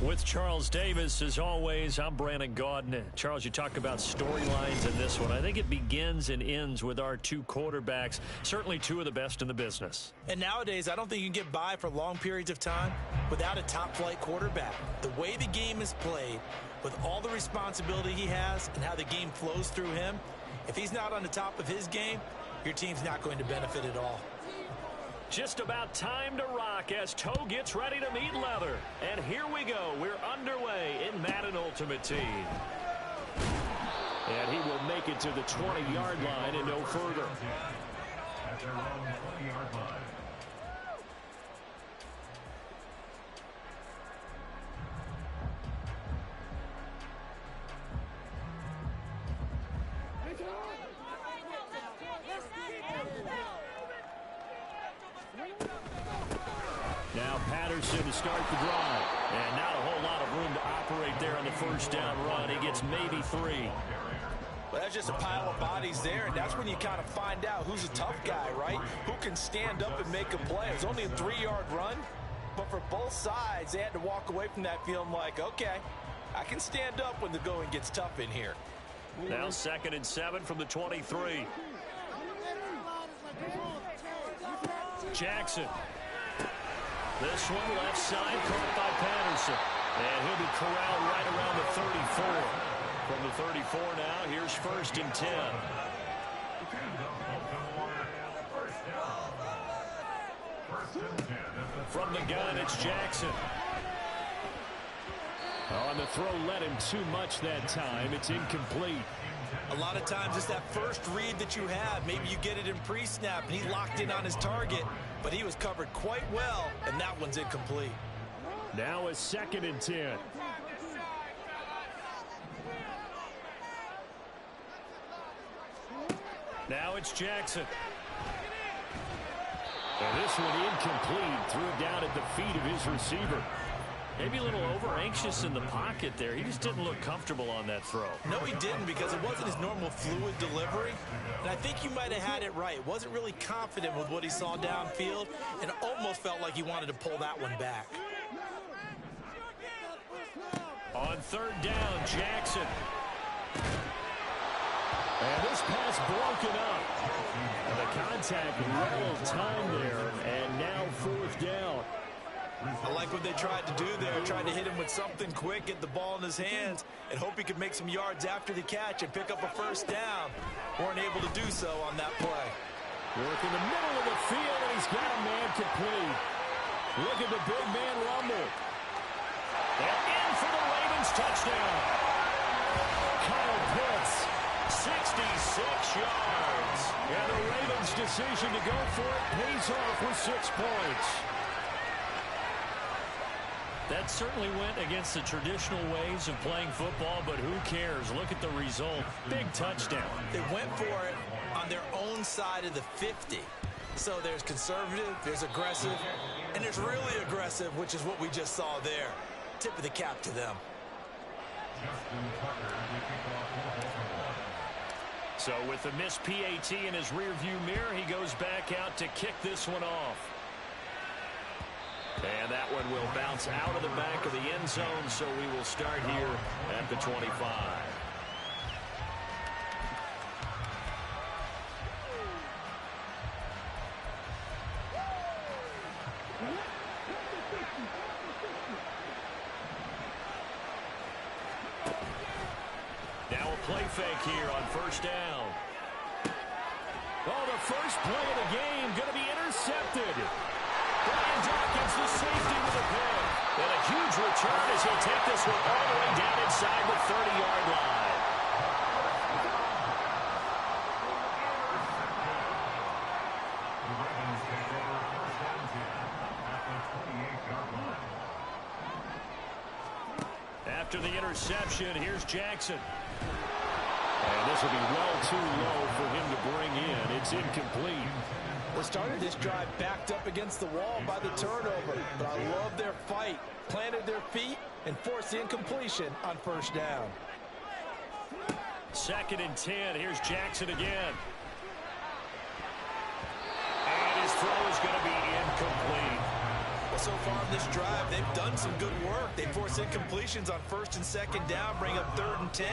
With Charles Davis, as always, I'm Brandon Gaudin. Charles, you talk about storylines in this one. I think it begins and ends with our two quarterbacks, certainly two of the best in the business. And nowadays, I don't think you can get by for long periods of time without a top-flight quarterback. The way the game is played, with all the responsibility he has and how the game flows through him, if he's not on the top of his game, your team's not going to benefit at all. Just about time to rock as toe gets ready to meet leather. And here we go. We're underway in Madden Ultimate Team. And he will make it to the 20-yard line and no further. At their own 20-yard line. Now Patterson to start the drive. And not a whole lot of room to operate there on the first down run. He gets maybe 3. Well, that's just a pile of bodies there, and that's when you kind of find out who's a tough guy, right? Who can stand up and make a play. It was only a 3-yard run, but for both sides, they had to walk away from that feeling like, okay, I can stand up when the going gets tough in here. Now 2nd and 7 from the 23. Jackson. This one left side caught by Patterson. And he'll be corralled right around the 34. From the 34 now, here's 1st and 10. From the gun, it's Jackson. On the throw, led him too much that time. It's incomplete. A lot of times it's that first read that you have. Maybe you get it in pre-snap, and he locked in on his target, but he was covered quite well, and that one's incomplete. Now a 2nd and 10. Now it's Jackson. And this one incomplete. Threw it down at the feet of his receiver. Maybe a little over-anxious in the pocket there. He just didn't look comfortable on that throw. No, he didn't, because it wasn't his normal fluid delivery. And I think you might have had it right. Wasn't really confident with what he saw downfield, and almost felt like he wanted to pull that one back. On 3rd down, Jackson. And this pass broken up. And the contact well timed there, and now 4th down. I like what they tried to do there, tried to hit him with something quick, get the ball in his hands, and hope he could make some yards after the catch and pick up a 1st down. Weren't able to do so on that play. Work in the middle of the field, and he's got a man complete. Look at the big man rumble. And in for the Ravens touchdown. Kyle Pitts, 66 yards. And the Ravens' decision to go for it pays off with 6 points. That certainly went against the traditional ways of playing football, but who cares? Look at the result. Big touchdown. They went for it on their own side of the 50. So there's conservative, there's aggressive, and there's really aggressive, which is what we just saw there. Tip of the cap to them. So with the missed PAT in his rearview mirror, he goes back out to kick this one off. And that one will bounce out of the back of the end zone, so we will start here at the 25. Now a play fake here on 1st down. Oh, the first play of the game going to be intercepted. Brian Dawkins, the safety with a pick. And a huge return as he'll take this one all the way down inside the 30-yard line. After the interception, here's Jackson. And this will be well too low for him to bring in. It's incomplete. They started this drive backed up against the wall by the turnover, but I love their fight. Planted their feet and forced the incompletion on 1st down. 2nd and 10. Here's Jackson again. And his throw is going to be incomplete. Well, so far in this drive, they've done some good work. They force incompletions on 1st and 2nd down, bring up 3rd and 10.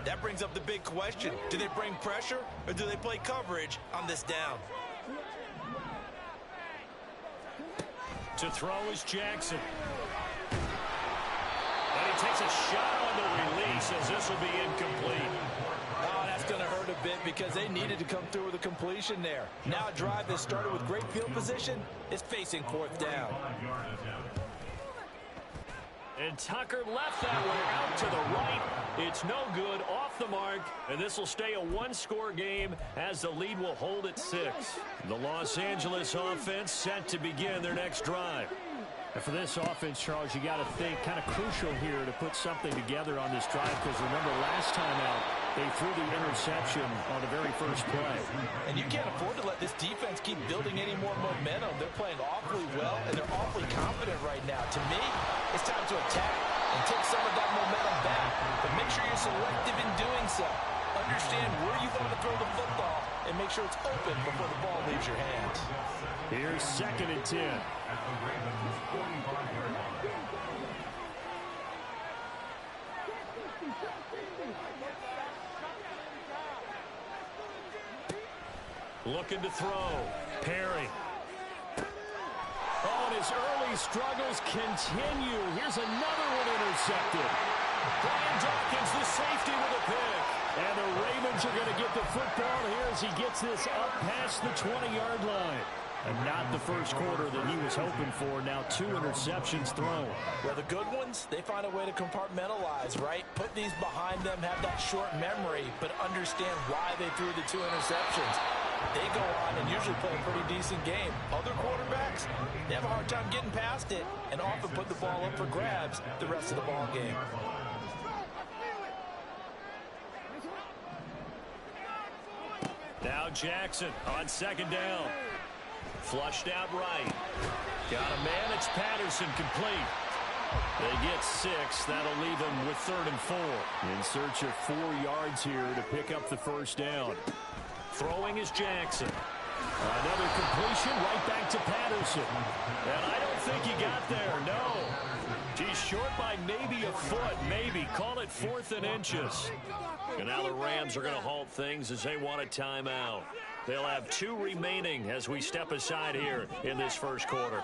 That brings up the big question. Do they bring pressure or do they play coverage on this down? To throw is Jackson. And he takes a shot on the release as this will be incomplete. Oh, that's going to hurt a bit because they needed to come through with a completion there. Now a drive that started with great field position is facing 4th down. And Tucker left that one out to the right. It's no good, off the mark, and this will stay a one-score game as the lead will hold at 6. The Los Angeles offense set to begin their next drive. And for this offense, Charles, you got to think kind of crucial here to put something together on this drive because remember last time out, they threw the interception on the very first play. And you can't afford to let this defense keep building any more momentum. They're playing awfully well, and they're awfully confident right now. To me, it's time to attack and take some of that momentum back. But make sure you're selective in doing so. Understand where you want to throw the football and make sure it's open before the ball leaves your hands. Here's 2nd and 10. Looking to throw. Perry. Oh, and his early struggles continue. Here's another one intercepted. Brian Dawkins, the safety with a pick. And the Ravens are going to get the football here as he gets this up past the 20-yard line. And not the first quarter that he was hoping for. Now 2 interceptions thrown. Well, the good ones, they find a way to compartmentalize, right? Put these behind them, have that short memory, but understand why they threw the 2 interceptions. They go on and usually play a pretty decent game. Other quarterbacks, they have a hard time getting past it and often put the ball up for grabs the rest of the ball game. Now Jackson on 2nd down. Flushed out right. Got a man. It's Patterson complete. They get 6. That'll leave them with 3rd and 4. In search of 4 yards here to pick up the first down. Throwing is Jackson. Another completion right back to Patterson. And I don't think he got there. No. He's short by maybe a foot. Maybe. Call it 4th and inches. And now the Rams are going to halt things as they want a timeout. They'll have 2 remaining as we step aside here in this first quarter.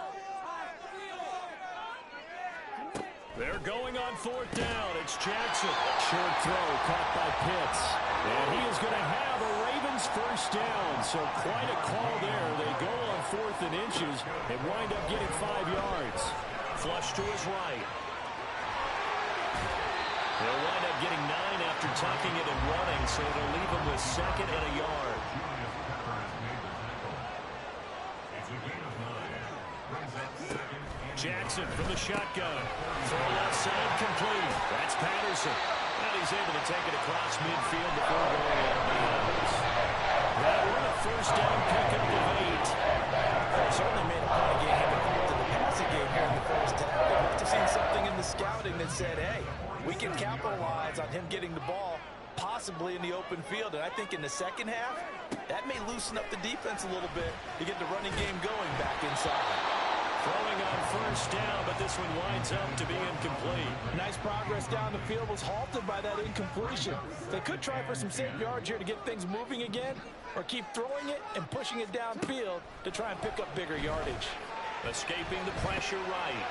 They're going on 4th down. It's Jackson. Short throw caught by Pitts. And he is going to have a Ravens first down. So quite a call there. They go on 4th and inches and wind up getting 5 yards. Flush to his right. They'll wind up getting 9 after tucking it and running, so it'll leave them with 2nd and a yard. Jackson from the shotgun. Throw left side complete. That's Patterson. And he's able to take it across midfield before going out of bounds. That one a first down pickup of 8. They certainly made a point of getting him involved in the passing game here in the first half. They must have seen something in the scouting that said, hey, we can capitalize on him getting the ball possibly in the open field. And I think in the second half, that may loosen up the defense a little bit to get the running game going back inside. Throwing on first down, but this one winds up to be incomplete. Nice progress down the field was halted by that incompletion. They could try for some safe yards here to get things moving again, or keep throwing it and pushing it downfield to try and pick up bigger yardage. Escaping the pressure right.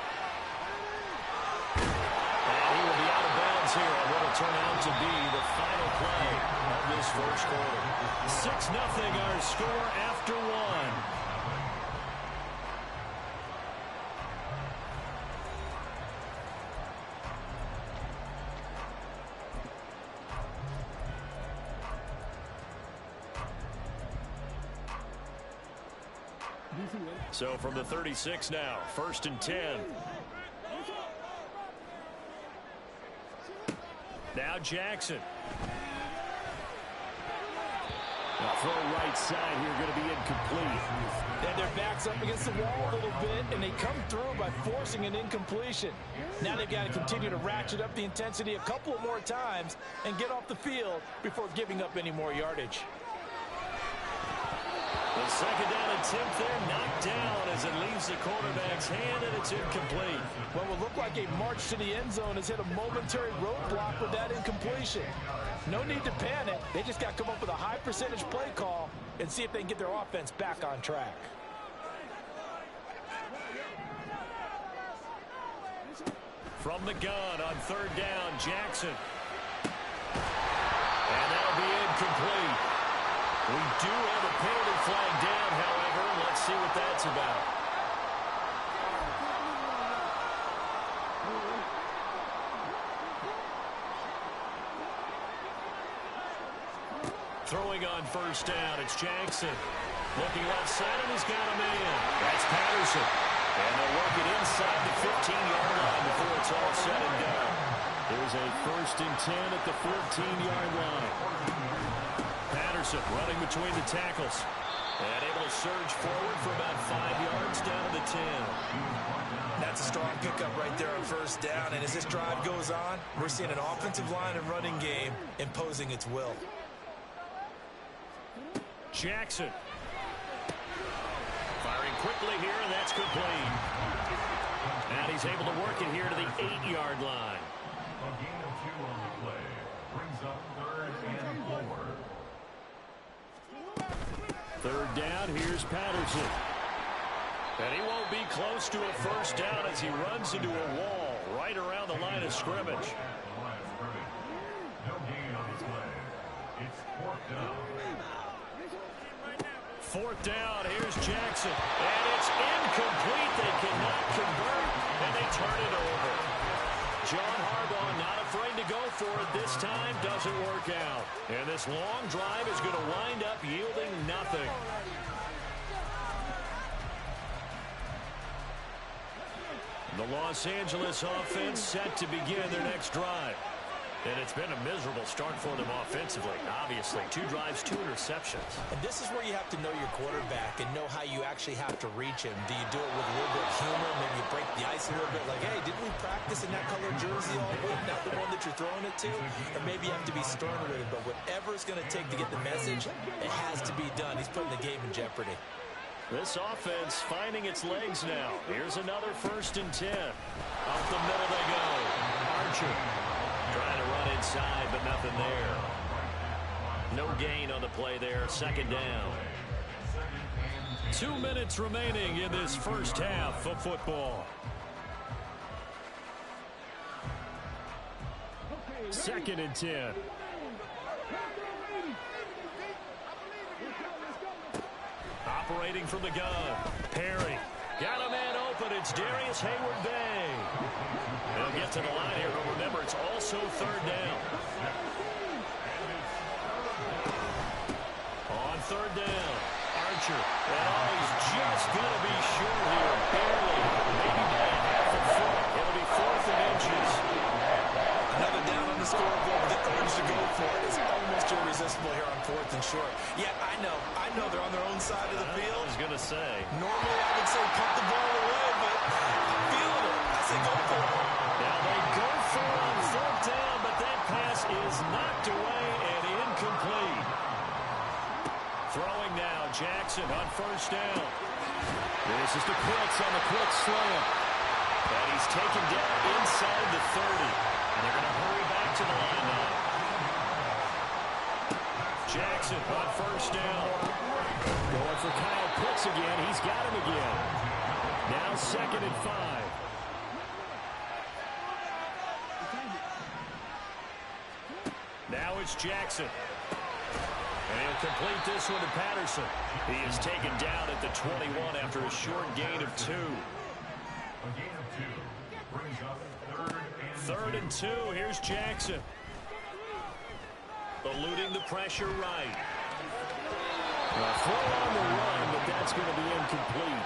And he will be out of bounds here on what will turn out to be the final play of this first quarter. 6-0 our score after 1. So from the 36 now, 1st and 10. Now Jackson. Now throw right side here going to be incomplete. And their back's up against the wall a little bit, and they come through by forcing an incompletion. Now they've got to continue to ratchet up the intensity a couple of more times and get off the field before giving up any more yardage. The The second down attempt there knocked down as it leaves the quarterback's hand, and it's incomplete. What will look like a march to the end zone has hit a momentary roadblock with that incompletion. No need to panic. They just got to come up with a high percentage play call and see if they can get their offense back on track. From the gun on third down, Jackson. And that'll be incomplete. We do have a penalty flag down, however. Let's see what that's about. Throwing on first down, it's Jackson. Looking left side, and he's got a man. That's Patterson. And they'll work it inside the 15-yard line before it's all said and done. There's a 1st and 10 at the 14-yard line. Patterson running between the tackles. And able to surge forward for about 5 yards down to the 10. That's a strong pickup right there on first down. And as this drive goes on, we're seeing an offensive line and running game imposing its will. Jackson. Firing quickly here, and that's complete. And he's able to work it here to the 8-yard line. A gain of 2 on the play brings up 3rd and 4. Third down, here's Patterson. And he won't be close to a first down as he runs into a wall right around the line of scrimmage. No gain on the play. It's 4th down. 4th down, here's Jackson. And it's incomplete. They cannot convert, and they turn it over. John Harbaugh not afraid to go for it this time. Doesn't work out. And this long drive is going to wind up yielding nothing. The Los Angeles offense set to begin their next drive. And it's been a miserable start for them offensively. Obviously, 2 drives, 2 interceptions. And this is where you have to know your quarterback and know how you actually have to reach him. Do you do it with a little bit of humor? Maybe you break the ice a little bit like, hey, didn't we practice in that color jersey all week? Not the one that you're throwing it to? Or maybe you have to be stern with it. But whatever it's going to take to get the message, it has to be done. He's putting the game in jeopardy. This offense finding its legs now. Here's another 1st and 10. Up the middle they go. Archer trying to run inside, but nothing there. No gain on the play there. 2nd down. 2 minutes remaining in this first half of football. 2nd and 10. Operating from the gun. Perry. Got a man open. It's Darius Hayward-Bay. They'll get to the line here, but remember, it's also 3rd down. On 3rd down, Archer. And he's just going to be short here. Barely. Maybe by a half a foot. It'll be 4th and inches. Another down on the scoreboard with the urge to go for it. It's almost irresistible here on 4th and short. Yeah, I know they're on their own side of the field. I was going to say. Normally I would say pump the ball away, but I'm feeling it. I say go for it. Now they go for it on 4th down, but that pass is knocked away and incomplete. Throwing now, Jackson on 1st down. This is the Colts on the quick slam. And he's taken down inside the 30. And they're going to hurry back to the line now. Jackson on 1st down. Going for Kyle Pitts again. He's got him again. Now 2nd and 5. Now it's Jackson. And he'll complete this one to Patterson. He is taken down at the 21 after a short gain of 2. A gain of 2 brings up 3rd and 2. Here's Jackson. Eluding the pressure right. Throw on the run, but that's going to be incomplete.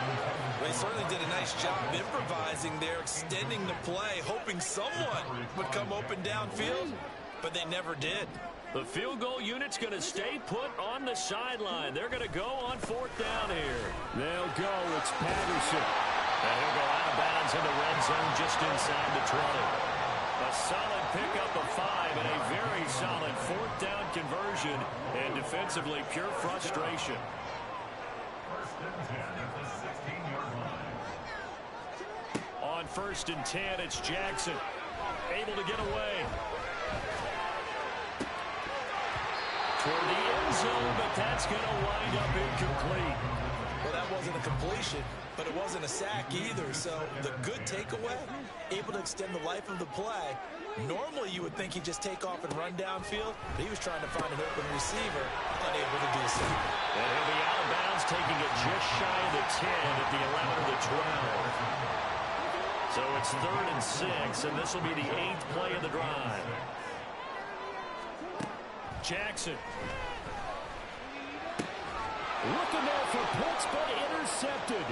They certainly did a nice job improvising there, extending the play, hoping someone would come open downfield, but they never did. The field goal unit's going to stay put on the sideline. They're going to go on 4th down here. They'll go. It's Patterson. And he'll go out of bounds in the red zone just inside the 20. A solid pickup of 5 and a very solid 4th down conversion. And defensively, pure frustration. at the 16-yard line. On 1st and 10, it's Jackson. Able to get away. Toward the end zone, but that's going to wind up incomplete. Well, that wasn't a completion, but it wasn't a sack either. So the good takeaway, able to extend the life of the play. Normally, you would think he'd just take off and run downfield, but he was trying to find an open receiver, unable to do so. And he'll be out of bounds, taking it just shy of the 10 at the 11 of the 12. So it's 3rd and 6, and this will be the 8th play of the drive. Jackson. Looking there for Pitts, but intercepted.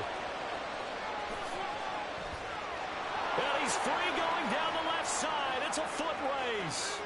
And he's free going down the left side. It's a foot race.